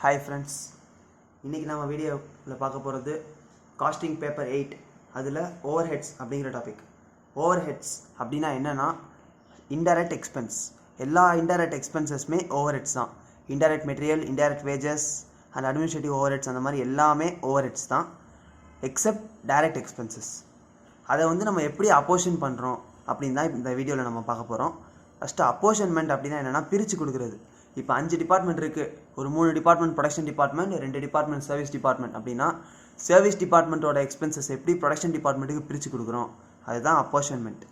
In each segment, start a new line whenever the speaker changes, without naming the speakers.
Hi friends, இன்னைக்கு நம்ம வீடியோவில் பார்க்க போகிறது காஸ்டிங் பேப்பர் 8 அதில் ஓவர்ஹெட்ஸ் அப்படிங்கிற டாபிக். ஓவர்ஹெட்ஸ் அப்படின்னா என்னென்னா இன்டைரக்ட் எக்ஸ்பென்ஸ். எல்லா இன்டைரக்ட் எக்ஸ்பென்சஸ்மே ஓவர்ஹெட்ஸ் தான். Indirect material, indirect wages and administrative overheads அந்த மாதிரி எல்லாமே ஓவர்ஹெட்ஸ் தான், எக்ஸப்ட் டைரக்ட் எக்ஸ்பென்சஸ். அதை நம்ம எப்படி அப்போர்ஷன் பண்ணுறோம் அப்படின்னு தான் இந்த வீடியோவில் நம்ம பார்க்க போகிறோம். ஃபஸ்ட்டு அப்போர்ஷன்மெண்ட் அப்படின்னா என்னென்னா பிரித்து கொடுக்குறது. இப்போ 5 டிபார்ட்மெண்ட் இருக்குது, ஒரு 3 department production department, 2 department service department அப்படின்னா சர்வீஸ் டிபார்ட்மெண்ட்டோட எக்ஸ்பென்சஸ் எப்படி ப்ரொடக்ஷன் டிபார்ட்மெண்ட்டுக்கு பிரித்து கொடுக்குறோம், அதுதான் அப்போர்ஷன்மெண்ட்.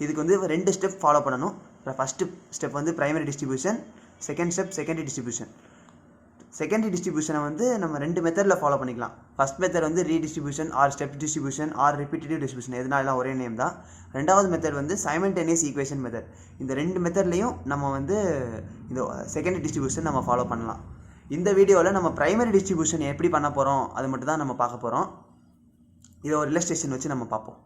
இதுக்கு 2 ஸ்டெப் ஃபாலோ பண்ணணும். First step primary distribution, second step secondary distribution. Secondary டிஸ்ட்ரிபியூஷனை நம்ம 2 மெத்தடில் ஃபாலோ பண்ணிக்கலாம். First method redistribution or step distribution or repetitive distribution, எதுனாலாம் ஒரே நேம் தான். ரெண்டாவது மெத்தட் சைமல்டேனியஸ் ஈக்குவேஷன் மெத்தட். இந்த 2 மெத்தட்லையும் நம்ம இந்த செகண்டரி டிஸ்ட்ரிபியூஷன் நம்ம ஃபாலோ பண்ணலாம். இந்த வீடியோவில் நம்ம பிரைமரி டிஸ்ட்ரிபியூஷன் எப்படி பண்ண போகிறோம் அது மட்டும் தான் நம்ம பார்க்க போகிறோம். இதை ஒரு இல்லஸ்ட்ரேஷன் வச்சு நம்ம பார்ப்போம்.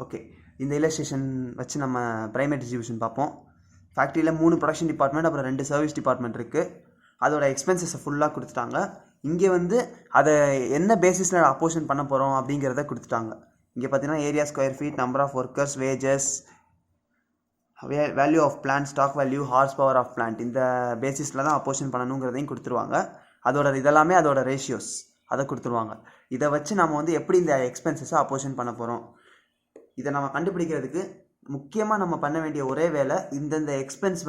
ஓகே, இந்த இல்லஸ்ட்ரேஷன் வச்சு நம்ம பிரைமரி டிஸ்ட்ரிபியூஷன் பார்ப்போம். ஃபேக்ட்ரியில் 3 ப்ரொடக்ஷன் டிபார்ட்மெண்ட் அப்புறம் 2 சர்வீஸ் டிபார்ட்மெண்ட் இருக்குது. அதோட எக்ஸ்பென்சஸை ஃபுல்லாக கொடுத்துட்டாங்க. இங்கே அதை என்ன பேசிஸில் அப்போர்ஷன் பண்ண போகிறோம் அப்படிங்கிறத கொடுத்துட்டாங்க. இங்கே பார்த்தீங்கன்னா area, square feet, number of workers, wages, value of plant, stock value, horse power of plant, இந்த பேசிஸில் தான் அப்போர்ஷன் பண்ணணுங்கிறதையும் கொடுத்துருவாங்க. இதெல்லாமே அதோட ரேஷியோஸ் அதை கொடுத்துருவாங்க. இதை வச்சு நம்ம எப்படி இந்த எக்ஸ்பென்சஸை அப்போர்ஷன் பண்ண போகிறோம், இதை நம்ம கண்டுபிடிக்கிறதுக்கு முக்கியமாக நம்ம பண்ண வேண்டிய ஒரே வேலை, இந்தந்த எக்ஸ்பென்ஸ்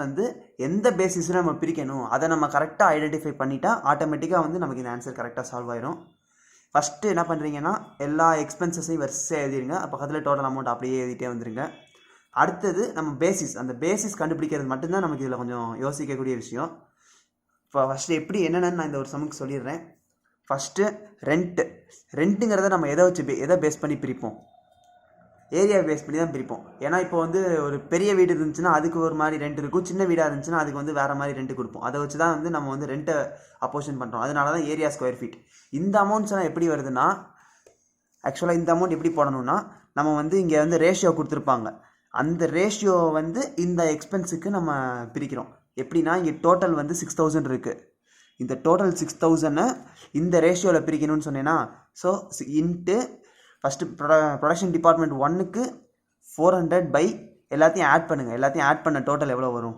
எந்த பேசிஸில் நம்ம பிரிக்கணும் அதை நம்ம கரெக்டாக ஐடென்டிஃபை பண்ணிட்டா ஆட்டோமேட்டிக்காக நமக்கு இந்த ஆன்சர் கரெக்டாக சால்வ் ஆயிரும். ஃபஸ்ட்டு என்ன பண்ணுறீங்கன்னா எல்லா எக்ஸ்பென்சஸையும் வரிசையாக எழுதிருங்க. பக்கத்தில் டோட்டல் அமௌண்ட் அப்படியே எழுதிட்டே வந்துருங்க. அடுத்தது நம்ம பேசிஸ், அந்த பேசிஸ் கண்டுபிடிக்கிறது மட்டும்தான் நமக்கு இதில் கொஞ்சம் யோசிக்கக்கூடிய விஷயம். இப்போ ஃபஸ்ட்டு எப்படி என்னென்னு நான் இந்த ஒரு சமுக்கு சொல்லிடுறேன். ஃபஸ்ட்டு ரெண்ட்டுங்கிறத நம்ம எதை பேஸ் பண்ணி பிரிப்போம், ஏரியா பேஸ் பண்ணி தான் பிரிப்போம். ஏன்னா இப்போ ஒரு பெரிய வீடு இருந்துச்சுன்னா அதுக்கு ஒரு மாதிரி ரெண்ட் இருக்கும், சின்ன வீடாக இருந்துச்சுன்னா அதுக்கு வேறு மாதிரி ரெண்ட் கொடுப்போம். அதை வச்சு தான் நம்ம ரெண்ட்டை அப்போர்ஷன் பண்ணுறோம். அதனால தான் ஏரியா, ஸ்கொயர் ஃபீட். இந்த அமௌண்ட்ஸ் எல்லாம் எப்படி வருதுன்னா, ஆக்சுவலாக இந்த அமௌண்ட் எப்படி போடணும்னா நம்ம இங்கே ரேஷியோ கொடுத்துருப்பாங்க. அந்த ரேஷியோ இந்த எக்ஸ்பென்ஸுக்கு நம்ம பிரிக்கிறோம். எப்படின்னா இங்கே டோட்டல் 6000 இருக்குது. இந்த டோட்டல் 6000 இந்த ரேஷியோவில் பிரிக்கணும்னு சொன்னேன்னா, so into first production department 1க்கு 400 பை எல்லாத்தையும் ஆட் பண்ணுங்கள். எல்லாத்தையும் ஆட் பண்ண டோட்டல் எவ்வளோ வரும்,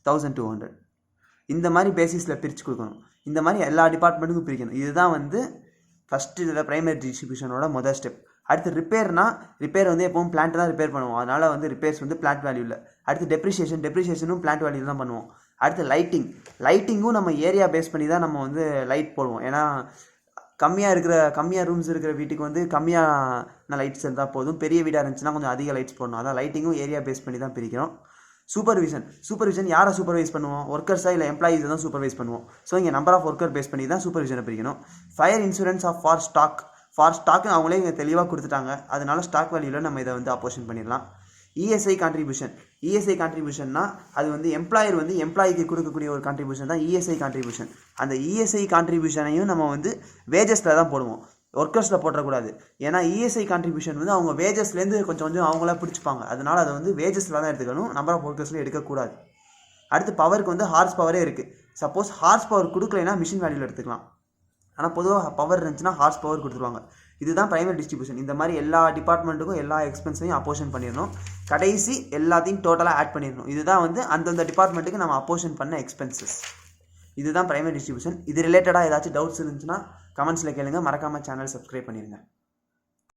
1200. இந்த மாதிரி பேசிஸில் பிரித்து கொடுக்கணும். இந்த மாதிரி எல்லா டிபார்ட்மெண்ட்டுக்கும் பிரிக்கணும். இதுதான் ஃபஸ்ட்டு இதில் பிரைமரி டிஸ்ட்ரிபியூஷனோட முதல் ஸ்டெப். அடுத்து ரிப்பேர் எப்பவும் பிளான்ட் தான் ரிப்பேர் பண்ணுவோம். அதனால் ரிப்பேர்ஸ் பிளான்ட் வேல்யூவில். அடுத்து டெப்ரிஷியேஷனும் பிளான்ட் வேல்யூவில் தான் பண்ணுவோம். அடுத்து லைட்டிங்கும் நம்ம ஏரியா பேஸ் பண்ணி தான் நம்ம லைட் போடுவோம். ஏன்னா கம்மியாக ரூம்ஸ் இருக்கிற வீட்டுக்கு கம்மியான லைட்ஸ் இருந்தால் போதும். பெரிய வீடாக இருந்துச்சுன்னா கொஞ்சம் அதிக லைட்ஸ் போடணும். அதான் லைட்டிங்கும் ஏரியா பேஸ் பண்ணி தான் பிரிக்கிறோம். சூப்பர்விஷன் யாரை சூப்பர்வைஸ் பண்ணுவோம், ஒர்க்கர்ஸாக இல்லை எம்ப்ளாயீஸை தான் சூப்பர்வைஸ் பண்ணுவோம். ஸோ இங்கே நம்பர் ஆஃப் ஒர்க்கர் பேஸ் பண்ணி தான் சூப்பர்விஷனை பிரிக்கணும். Fire insurance of for stock அவங்களே இங்கே தெளிவாக கொடுத்துட்டாங்க. அதனால ஸ்டாக் வேல்யூவில் நம்ம இதை அப்போர்ஷன் பண்ணிடலாம். இஎஸ்ஐ கான்ட்ரிபியூஷன்னா அது எம்ப்ளாயர் எம்ப்ளாய்க்கு கொடுக்கக்கூடிய ஒரு கான்ட்ரிபியூஷன் தான் இஎஸ்ஐ கான்ட்ரிபியூஷன். அந்த இஎஸ்ஐ கான்ட்ரிபியூஷனையும் நம்ம வேஜஸில் தான் போடுவோம், ஒர்க்கர்ஸில் போட்டக்கூடாது. ஏன்னா இஎஸ்ஐ கான்ட்ரிபியூஷன் அவங்க வேஜஸ்லேருந்து கொஞ்சம் அவங்களா பிடிச்சிப்பாங்க. அதனால் அதை வேஜஸில் தான் எடுத்துக்கணும், நம்பர் ஆஃப் ஒர்க்கர்ஸில் எடுக்கக்கூடாது. அடுத்து பவருக்கு ஹார்ஸ் பவரே இருக்குது. சப்போஸ் ஹார்ஸ் பவர் கொடுக்கலைன்னா மிஷின் வேல்யூவில் எடுத்துக்கலாம். ஆனால் பொதுவாக பவர் இருந்துச்சுன்னா ஹார்ஸ் பவர் கொடுத்துருவாங்க. இதுதான் பிரைமரி டிஸ்ட்ரிபியூஷன். இந்த மாதிரி எல்லா டிபார்ட்மெண்ட்டுக்கும் எல்லா எக்ஸ்பென்ஸையும் அப்போர்ஷன் பண்ணிடணும். கடைசி எல்லாத்தையும் டோட்டலாக ஆட் பண்ணிடணும். இதுதான் அந்தந்த டிபார்ட்மெண்ட்டுக்கு நம்ம அப்போர்ஷன் பண்ண எக்ஸ்பென்சஸ். இதுதான் பிரைமரி டிஸ்ட்ரிபியூஷன். இது ரிலேட்டடாக ஏதாச்சும் டவுட்ஸ் இருந்துச்சுன்னா கமெண்ட்ஸில் கேளுங்க. மறக்காமல் சேனல் சப்ஸ்கிரைப் பண்ணிடுங்க.